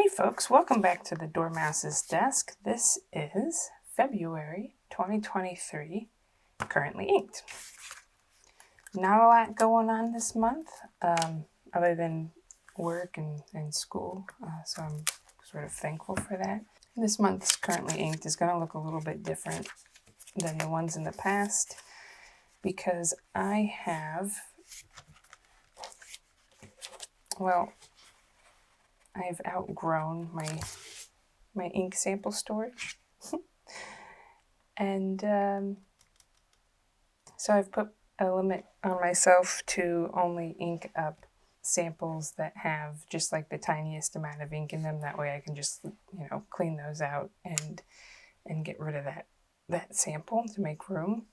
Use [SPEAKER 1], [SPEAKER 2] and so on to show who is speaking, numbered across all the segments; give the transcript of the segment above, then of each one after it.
[SPEAKER 1] Hey folks, welcome back to the Dormouse's desk. This is February 2023, currently inked. Not a lot going on this month, other than work and school, so I'm sort of thankful for that. This month's currently inked is going to look a little bit different than the ones in the past because I have, I've outgrown my ink sample storage. And so I've put a limit on myself to only ink up samples that have just like the tiniest amount of ink in them. That way I can just, clean those out and get rid of that sample to make room.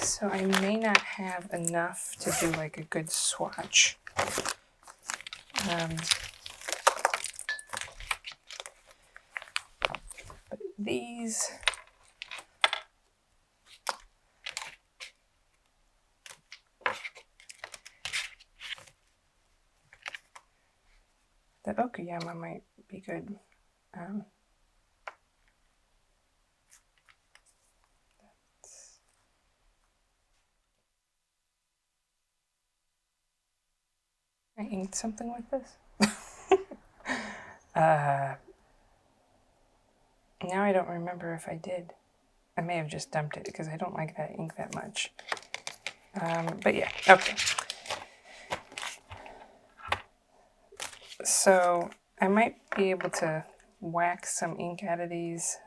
[SPEAKER 1] So I may not have enough to do like a good swatch. But these the Okayama might be good. I inked something with this. Now I don't remember if I did. I may have just dumped it because I don't like that ink that much. But yeah, okay. So I might be able to wax some ink out of these.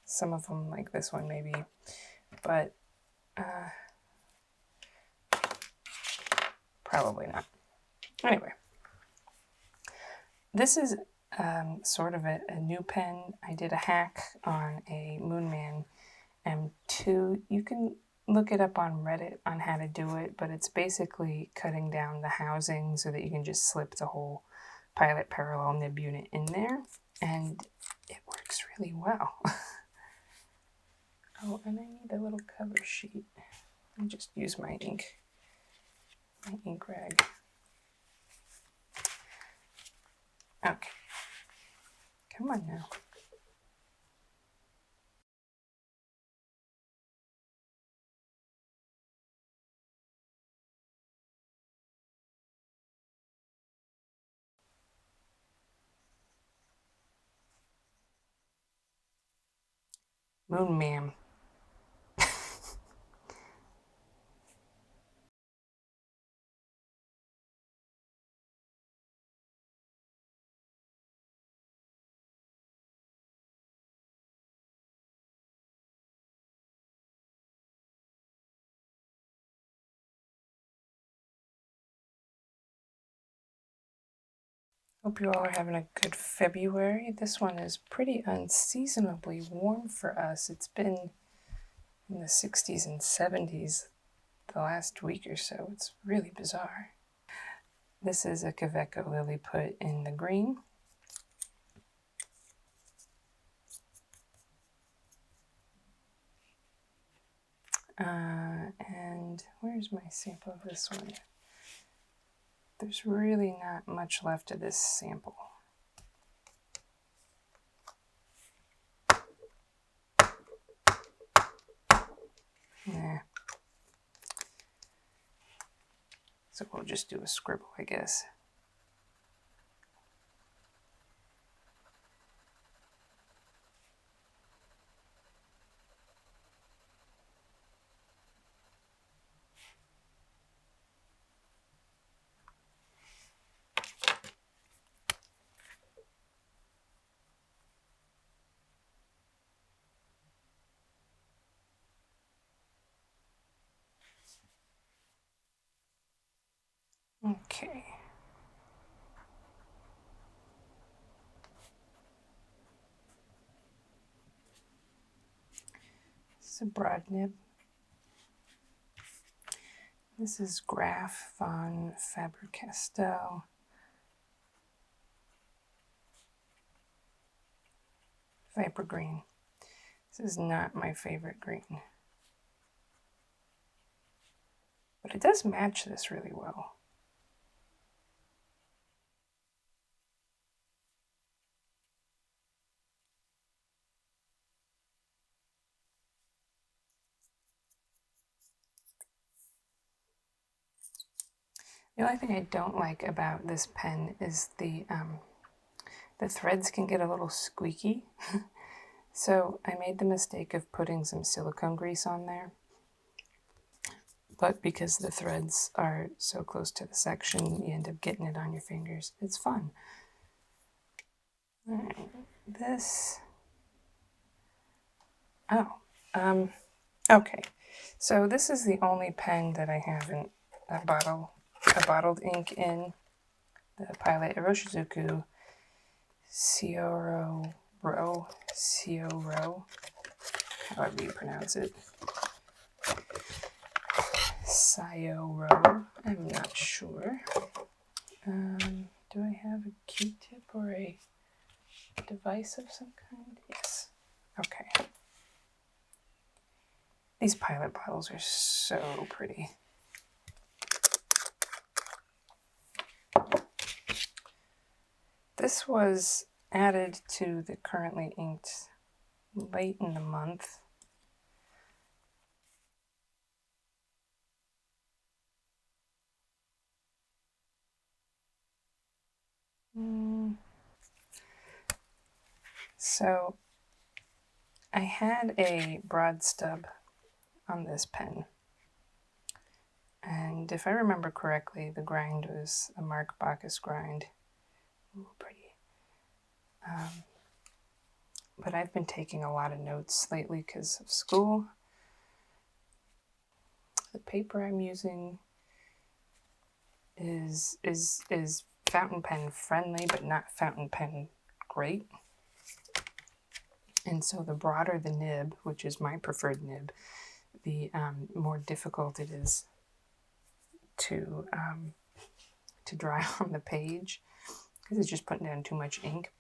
[SPEAKER 1] Some of them, like this one maybe, but probably not. Anyway, this is sort of a new pen. I did a hack on a Moonman M2. You can look it up on Reddit on how to do it, but it's basically cutting down the housing so that you can just slip the whole Pilot Parallel nib unit in there, and it works really well. Oh, and I need a little cover sheet. I'll just use my ink rag. Okay. Come on now. Moon ma'am. Hope you all are having a good February. This one is pretty unseasonably warm for us. It's been in the 60s and 70s the last week or so. It's really bizarre. This is a Kaveco Lilliput in the green. And where's my sample of this one? There's really not much left of this sample. Nah. So we'll just do a scribble, I guess. Okay. This is a broad nib. This is Graf von Faber-Castell. Viper green. This is not my favorite green. But it does match this really well. The only thing I don't like about this pen is the threads can get a little squeaky. So I made the mistake of putting some silicone grease on there. But because the threads are so close to the section, you end up getting it on your fingers. It's fun. All right, this. Oh, okay. So this is the only pen that I haven't a bottled ink in. The Pilot Iroshizuku Sioro, however you pronounce it. Sayoro, I'm not sure. Do I have a Q-tip or a device of some kind? Yes. Okay. These Pilot bottles are so pretty. This was added to the currently inked late in the month. So I had a broad stub on this pen, and if I remember correctly, the grind was a Mark Bacchus grind. Ooh, pretty. But I've been taking a lot of notes lately because of school. The paper I'm using is fountain pen friendly, but not fountain pen great. And so the broader the nib, which is my preferred nib, the more difficult it is to dry on the page because it's just putting down too much ink.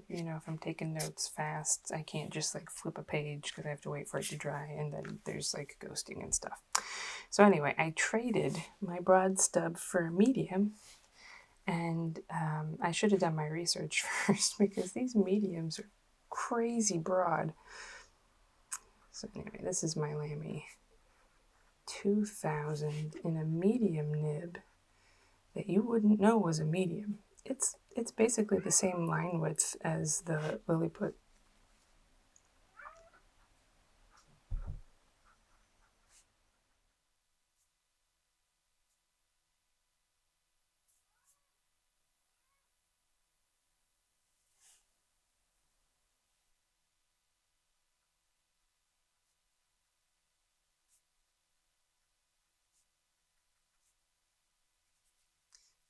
[SPEAKER 1] You know, if I'm taking notes fast, I can't just like flip a page because I have to wait for it to dry, and then there's like ghosting and stuff. So anyway, I traded my broad stub for a medium, and I should have done my research first because these mediums are crazy broad. So anyway, this is my Lamy 2000 in a medium nib that you wouldn't know was a medium. It's basically the same line width as the Lilliput.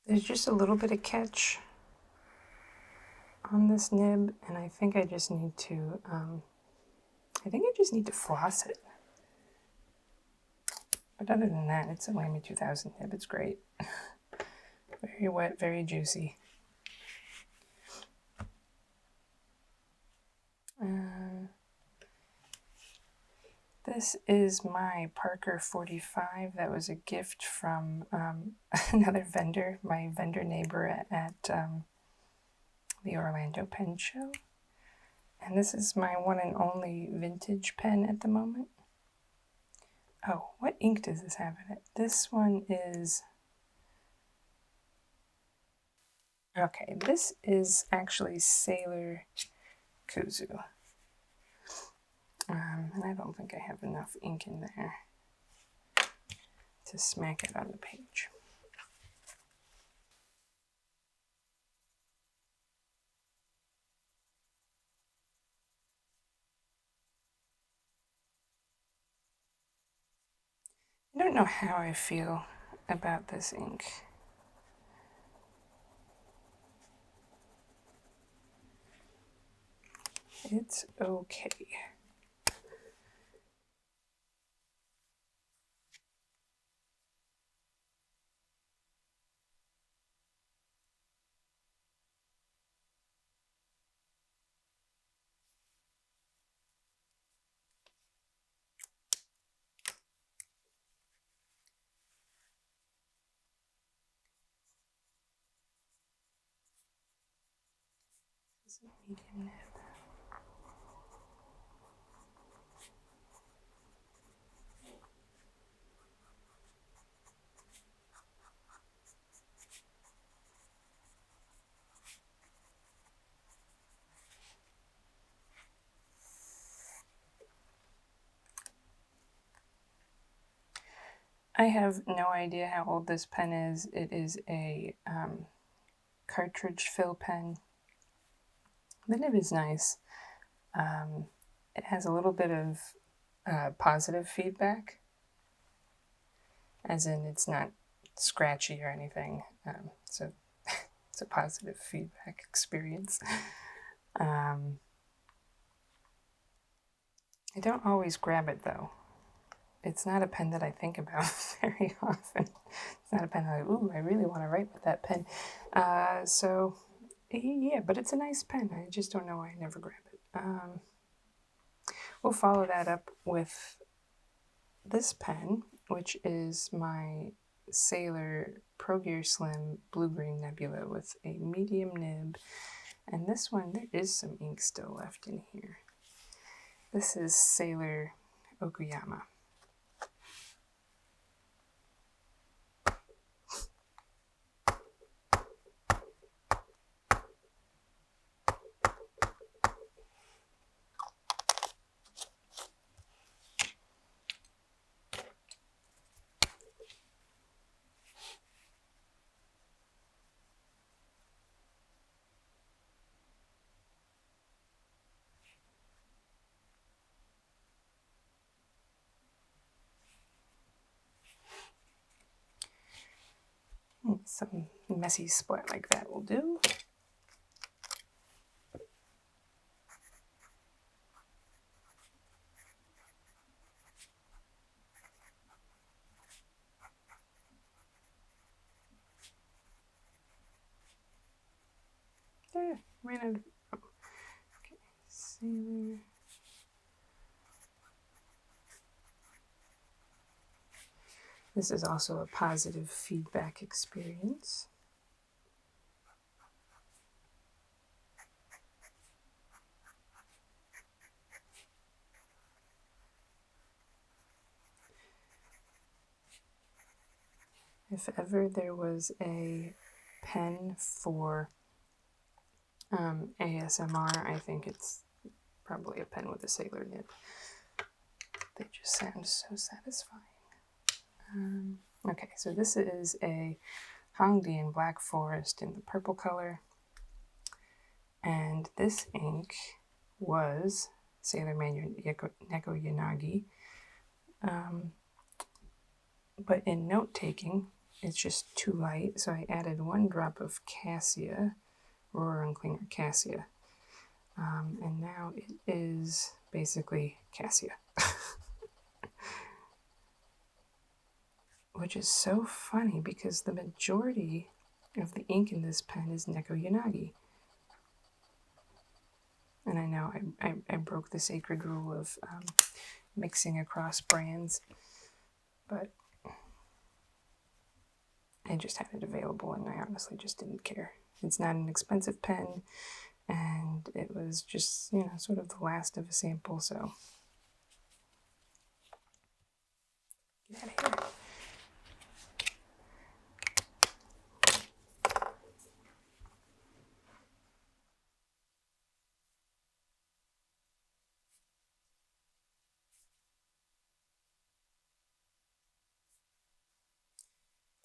[SPEAKER 1] There's just a little bit of catch on this nib, and I think I just need to floss it. But other than that, it's a Lamy 2000 nib. It's great. Very wet, very juicy. This is my Parker 45. That was a gift from another vendor, my vendor neighbor at the Orlando Pen Show. And this is my one and only vintage pen at the moment. Oh, what ink does this have in it? This one is... Okay, this is actually Sailor Kuzu. And I don't think I have enough ink in there to smack it on the page. I don't know how I feel about this ink. It's okay. This is a medium nib. I have no idea how old this pen is. It is a cartridge fill pen. The nib is nice. It has a little bit of positive feedback, as in it's not scratchy or anything. So it's a positive feedback experience. I don't always grab it though. It's not a pen that I think about very often. It's not a pen that I really want to write with that pen. So, yeah, but it's a nice pen. I just don't know why I never grab it. We'll follow that up with this pen, which is my Sailor Pro Gear Slim Blue-Green Nebula with a medium nib. And this one, there is some ink still left in here. This is Sailor Okuyama. Some messy splat like that will do. There, ran out of, okay, Sailor. This is also a positive feedback experience. If ever there was a pen for ASMR, I think it's probably a pen with a sailor nib. They just sound so satisfying. Okay, so this is a Hongdian Black Forest in the purple color. And this ink was Sailor Man Neko Yanagi. But in note-taking, it's just too light, so I added 1 drop of Cassia, Rohranklinger Cassia. And now it is basically Cassia. Which is so funny because the majority of the ink in this pen is Neko Yanagi. And I know I broke the sacred rule of mixing across brands, but I just had it available and I honestly just didn't care. It's not an expensive pen, and it was just, you know, sort of the last of a sample, so get out of here.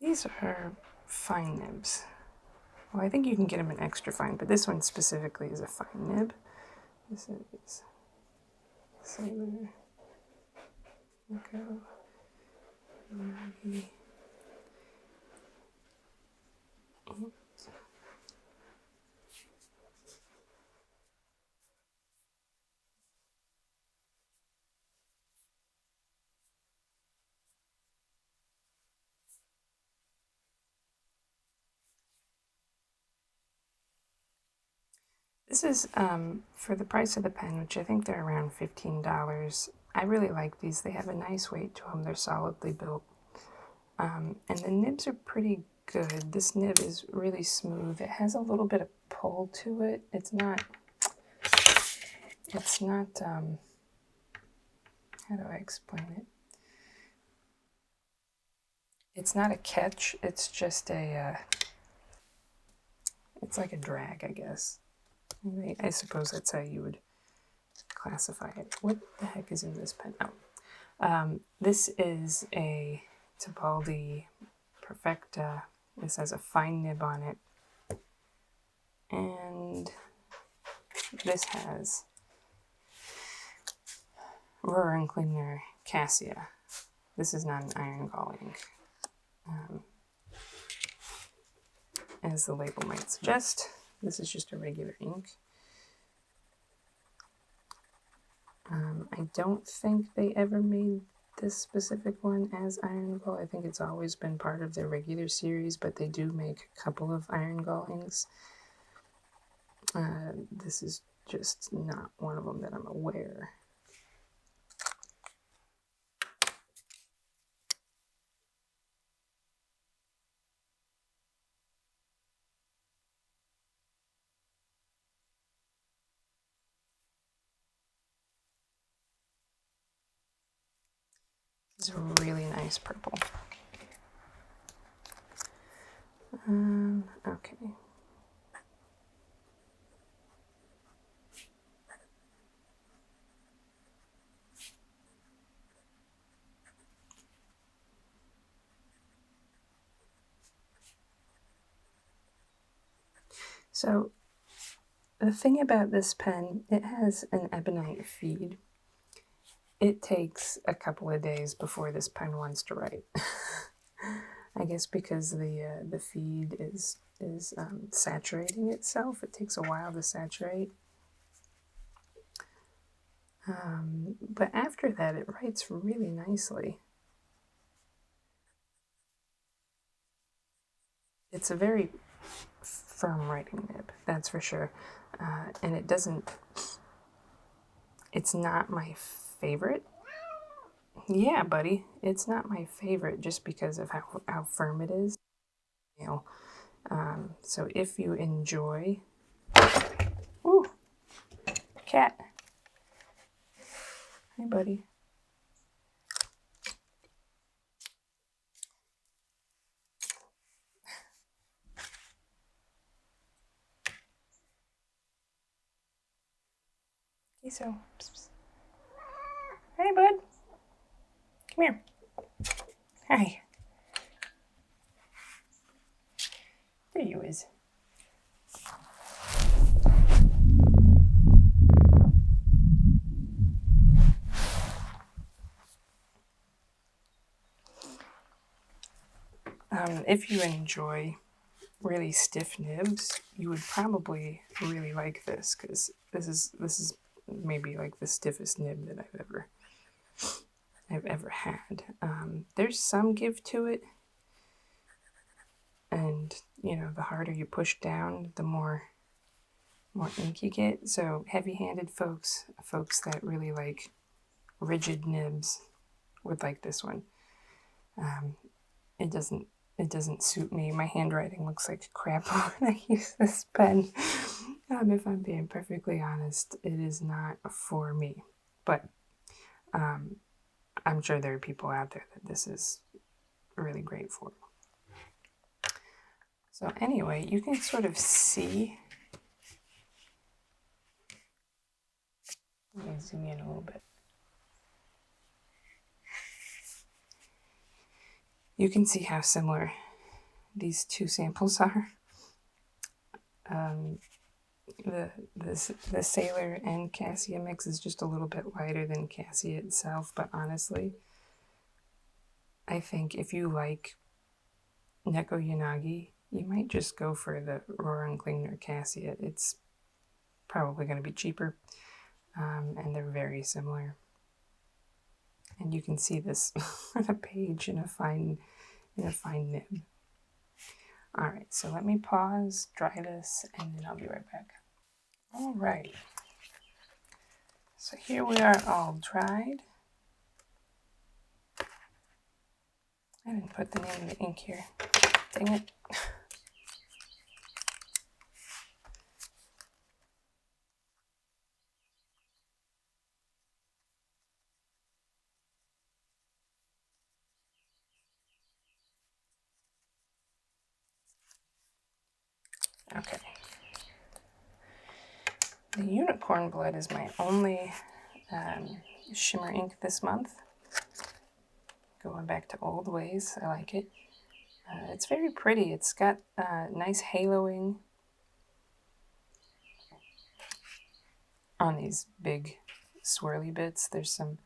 [SPEAKER 1] These are fine nibs. Well, I think you can get them in extra fine, but this one specifically is a fine nib. This is Sailor Neko Yanagi. This is for the price of the pen, which I think they're around $15. I really like these. They have a nice weight to them. They're solidly built. And the nibs are pretty good. This nib is really smooth. It has a little bit of pull to it. It's not, how do I explain it? It's not a catch. It's just a, it's like a drag, I guess. I suppose that's how you would classify it. What the heck is in this pen? Oh, this is a Tibaldi Perfecta. This has a fine nib on it. And this has Rohrenklinger Cassia. This is not an iron gall ink, as the label might suggest. This is just a regular ink. I don't think they ever made this specific one as iron gall. I think it's always been part of their regular series, but they do make a couple of iron gall inks. This is just not one of them that I'm aware. It's a really nice purple. Okay. So the thing about this pen, it has an ebonite feed. It takes a couple of days before this pen wants to write. I guess because the feed is saturating itself. It takes a while to saturate. But after that, it writes really nicely. It's a very firm writing nib, that's for sure. And it doesn't, it's not my favorite. Yeah, buddy, it's not my favorite just because of how firm it is. So if you enjoy, ooh, cat. Hey, buddy. Okay, so, hey, bud. Come here. Hi. There you is. If you enjoy really stiff nibs, you would probably really like this, because this is maybe like the stiffest nib that I've ever had. There's some give to it, and you know, the harder you push down, the more ink you get. So heavy-handed folks that really like rigid nibs would like this one. It doesn't suit me. My handwriting looks like crap when I use this pen. If I'm being perfectly honest, it is not for me. But I'm sure there are people out there that this is really great for. So anyway, you can sort of see. Let me zoom in a little bit. You can see how similar these two samples are. The Sailor and Cassia mix is just a little bit lighter than Cassia itself, but honestly, I think if you like Neko Yanagi, you might just go for the Rohrenklinger Cassia. It's probably going to be cheaper, and they're very similar. And you can see this on a page in a fine nib. All right, so let me pause, dry this, and then I'll be right back. All right. So here we are all dried. I didn't put the name of the ink here. Dang it. Okay. The Unicorn Blood is my only shimmer ink this month. Going back to old ways, I like it. It's very pretty. It's got nice haloing on these big swirly bits. There's some,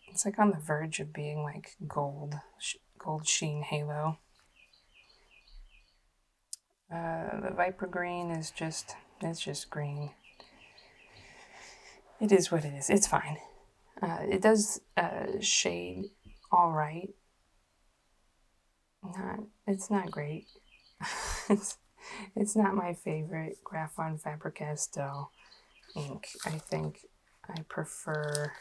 [SPEAKER 1] it's like on the verge of being like gold sheen halo. The Viper green is just, it's just green. It is what it is. It's fine. It does shade all right. It's not great. It's not my favorite Graphon Faber-Castell ink. I think I prefer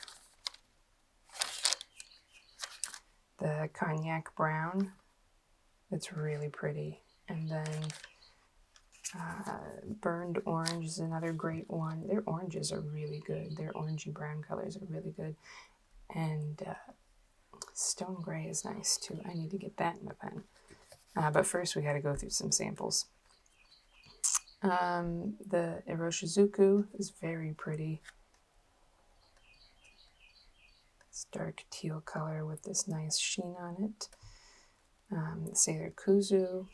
[SPEAKER 1] the Cognac Brown. It's really pretty. And then Burned Orange is another great one. Their oranges are really good. Their orangey brown colors are really good. And Stone Gray is nice too. I need to get that in the pen. But first we got to go through some samples. The Iroshizuku is very pretty. It's dark teal color with this nice sheen on it. The Sailor Kuzu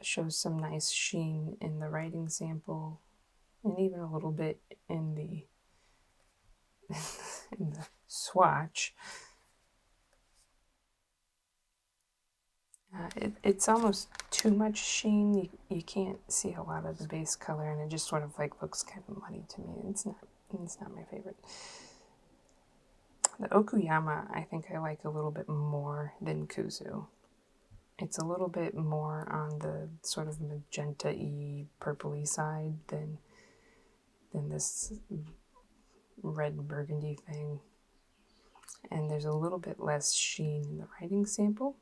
[SPEAKER 1] shows some nice sheen in the writing sample, and even a little bit in the in the swatch. It's almost too much sheen. You can't see a lot of the base color, and it just sort of like looks kind of muddy to me. It's not my favorite. The Okuyama, I think I like a little bit more than Kuzu. It's a little bit more on the sort of magenta-y, purpley side than this red burgundy thing. And there's a little bit less sheen in the writing sample.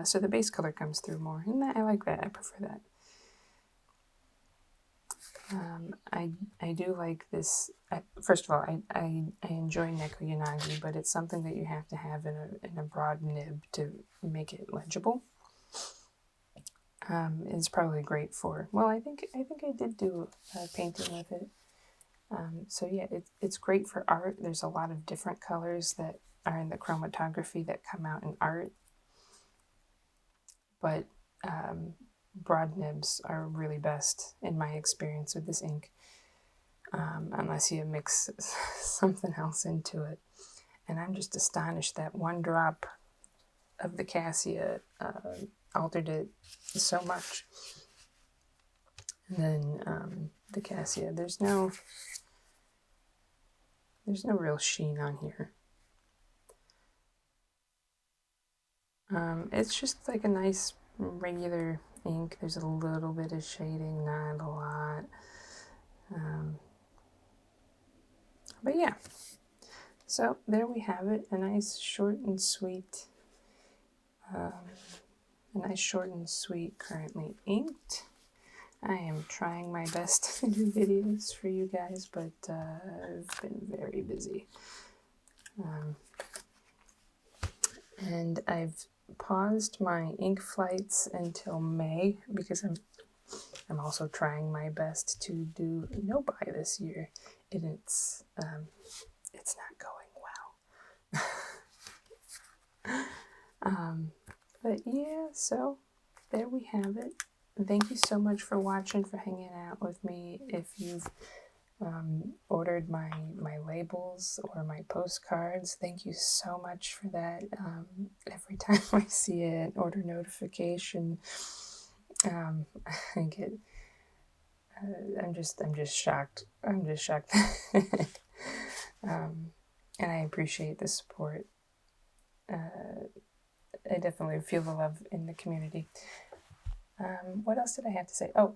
[SPEAKER 1] So the base color comes through more, and I like that. I prefer that. I do like this. First of all, I enjoy Neko Yanagi, but it's something that you have to have in a broad nib to make it legible. It's probably great for, well, I think I did do a painting with it. So yeah, it's great for art. There's a lot of different colors that are in the chromatography that come out in art. But broad nibs are really best in my experience with this ink, unless you mix something else into it. And I'm just astonished that one drop of the cassia altered it so much. And then the cassia, there's no real sheen on here. It's just like a nice regular ink. There's a little bit of shading, not a lot. But yeah, so there we have it. A nice short and sweet, currently inked. I am trying my best to do videos for you guys, but I've been very busy. And I've paused my ink flights until May because I'm also trying my best to do no-buy this year, and it's not going well. But yeah, so there we have it. Thank you so much for watching, for hanging out with me. If you've ordered my labels or my postcards, thank you so much for that. Every time I see an order notification, I get I'm just shocked. I'm just shocked. And I appreciate the support. I definitely feel the love in the community. What else did I have to say? Oh,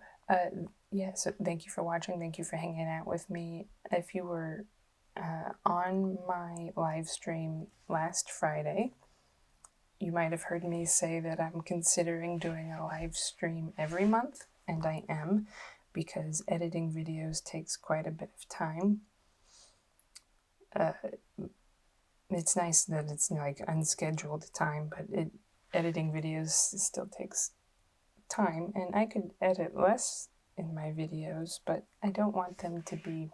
[SPEAKER 1] yeah, so thank you for watching. Thank you for hanging out with me. If you were on my live stream last Friday, you might have heard me say that I'm considering doing a live stream every month, and I am, because editing videos takes quite a bit of time. It's nice that it's like unscheduled time, but editing videos still takes time, and I could edit less in my videos, but I don't want them to be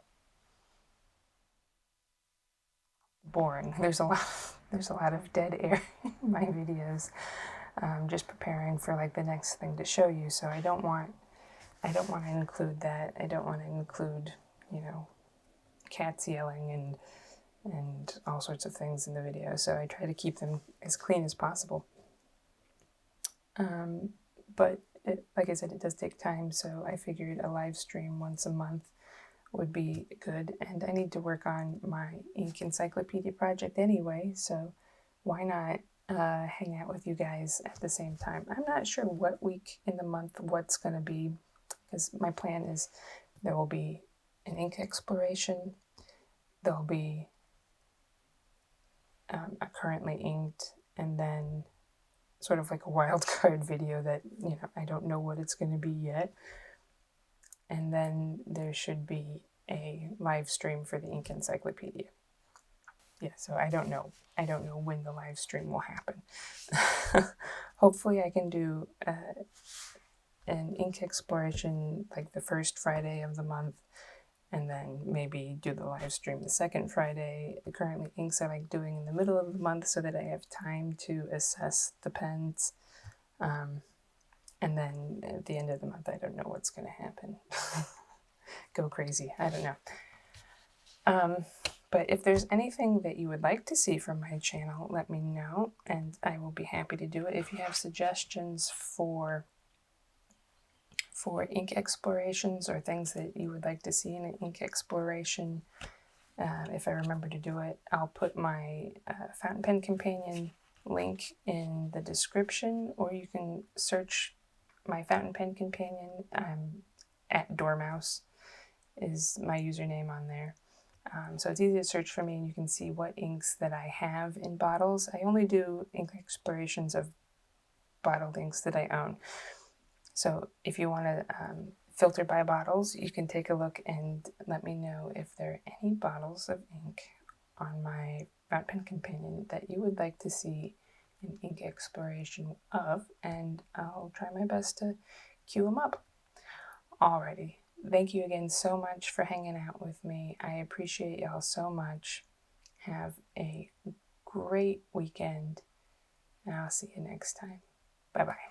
[SPEAKER 1] boring. There's a lot of dead air in my videos. Just preparing for like the next thing to show you. So I don't want to include that. I don't want to include, you know, cats yelling and all sorts of things in the video. So I try to keep them as clean as possible. But like I said, it does take time. So I figured a live stream once a month would be good. And I need to work on my ink encyclopedia project anyway. So why not hang out with you guys at the same time? I'm not sure what week in the month what's going to be, because my plan is there will be an ink exploration, there'll be a currently inked, and then sort of like a wild card video that, you know, I don't know what it's going to be yet. And then there should be a live stream for the ink encyclopedia. Yeah, so I don't know when the live stream will happen. Hopefully I can do an ink exploration like the first Friday of the month, and then maybe do the live stream the second Friday. Currently inks I like doing in the middle of the month so that I have time to assess the pens. And then at the end of the month, I don't know what's going to happen. Go crazy. I don't know. But if there's anything that you would like to see from my channel, let me know, and I will be happy to do it. If you have suggestions for ink explorations or things that you would like to see in an ink exploration, if I remember to do it, I'll put my fountain pen companion link in the description, or you can search my fountain pen companion. At Dormouse is my username on there. So it's easy to search for me, and you can see what inks that I have in bottles. I only do ink explorations of bottled inks that I own. So if you want to filter by bottles, you can take a look and let me know if there are any bottles of ink on my fountain pen companion that you would like to see an ink exploration of, and I'll try my best to cue them up. Alrighty, thank you again so much for hanging out with me. I appreciate y'all so much. Have a great weekend, and I'll see you next time. Bye-bye.